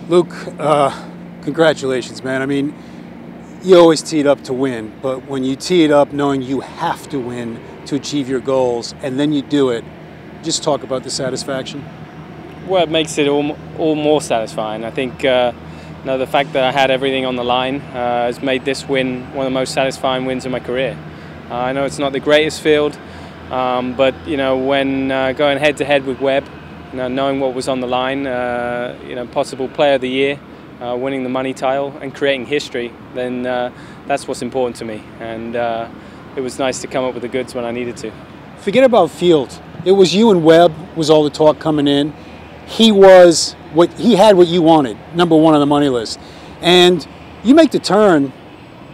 Luke, congratulations, man. I mean, you always tee it up to win, but when you tee it up knowing you have to win to achieve your goals, and then you do it, just talk about the satisfaction. Well, it makes it all more satisfying. I think the fact that I had everything on the line has made this win one of the most satisfying wins of my career. I know it's not the greatest field, but when going head to head with Webb, knowing what was on the line, possible Player of the Year, winning the money title and creating history, then that's what's important to me. And it was nice to come up with the goods when I needed to. Forget about field. It was you and Webb was all the talk coming in. He had what you wanted, number one on the money list. And you make the turn,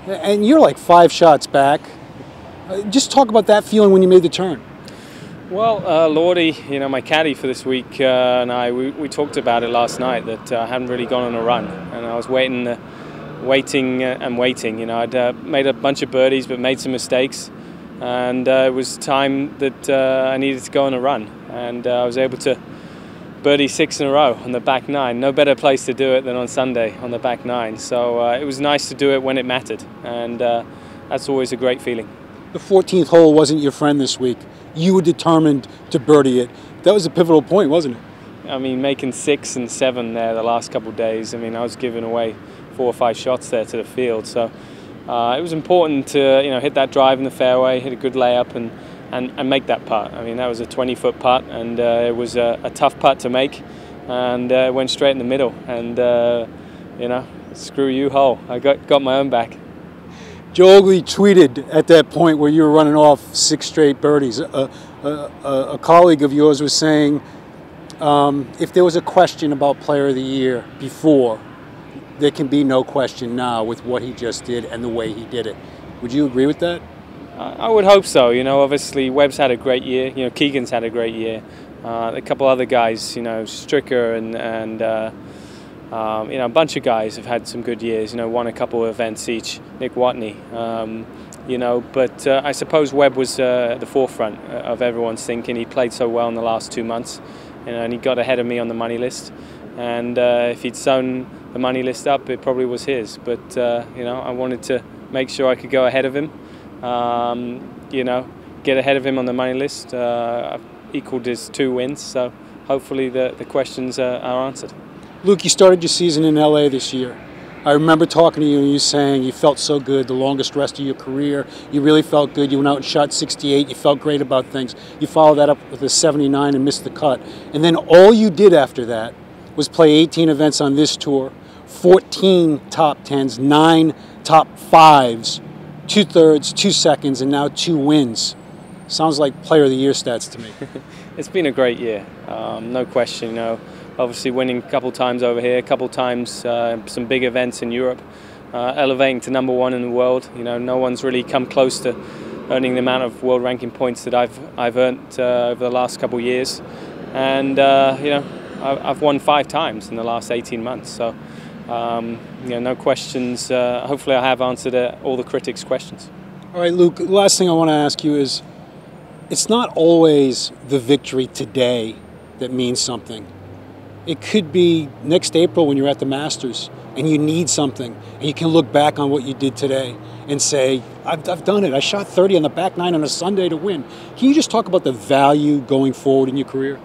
and you're like 5 shots back. Just talk about that feeling when you made the turn. Well, Lordy, my caddy for this week, and we talked about it last night, that I hadn't really gone on a run, and I was waiting. I'd made a bunch of birdies, but made some mistakes, and it was time that I needed to go on a run, and I was able to birdie 6 in a row on the back 9. No better place to do it than on Sunday on the back 9. So it was nice to do it when it mattered, and that's always a great feeling. The 14th hole wasn't your friend this week. You were determined to birdie it. That was a pivotal point, wasn't it? I mean, making 6 and 7 there the last couple of days. I mean, I was giving away 4 or 5 shots there to the field. So it was important to hit that drive in the fairway, hit a good layup, and make that putt. I mean, that was a 20-foot putt, and it was a tough putt to make, and it went straight in the middle. And screw you, hole. I got my own back. Joe Oakley tweeted at that point where you were running off 6 straight birdies. A colleague of yours was saying, if there was a question about Player of the Year before, there can be no question now with what he just did and the way he did it. Would you agree with that? I would hope so. Obviously Webb's had a great year. Keegan's had a great year. A couple other guys, Stricker and a bunch of guys have had some good years. Won a couple of events each. Nick Watney. But I suppose Webb was at the forefront of everyone's thinking. He played so well in the last 2 months, and he got ahead of me on the money list. And if he'd sewn the money list up, it probably was his. But I wanted to make sure I could go ahead of him. Get ahead of him on the money list. I've equaled his 2 wins, so hopefully the questions are answered. Luke, you started your season in LA this year. I remember talking to you and you saying you felt so good, the longest rest of your career. You really felt good. You went out and shot 68. You felt great about things. You followed that up with a 79 and missed the cut. And then all you did after that was play 18 events on this tour, 14 top 10s, 9 top 5s, 2 thirds, 2 seconds, and now 2 wins. Sounds like Player of the Year stats to me. It's been a great year, no question. Obviously winning a couple times over here, a couple times some big events in Europe, elevating to #1 in the world. No one's really come close to earning the amount of world ranking points that I've earned over the last couple of years, and I've won 5 times in the last 18 months. So no questions. Hopefully I have answered all the critics' questions. All right, Luke, the last thing I want to ask you is, it's not always the victory today that means something. It could be next April when you're at the Masters and you need something, and you can look back on what you did today and say, I've done it. I shot 30 on the back 9 on a Sunday to win. Can you just talk about the value going forward in your career?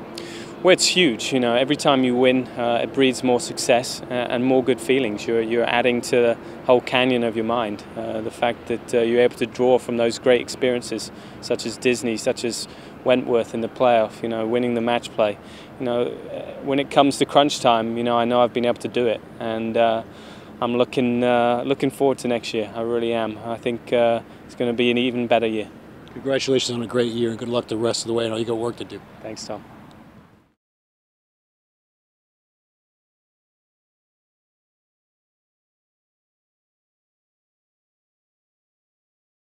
Well, it's huge. Every time you win, it breeds more success and more good feelings. You're adding to the whole canyon of your mind. The fact that you're able to draw from those great experiences, such as Disney, such as Wentworth in the playoff, winning the match play. When it comes to crunch time, I know I've been able to do it, and I'm looking forward to next year. I really am. I think it's going to be an even better year. Congratulations on a great year, and good luck the rest of the way. I know you got work to do. Thanks, Tom.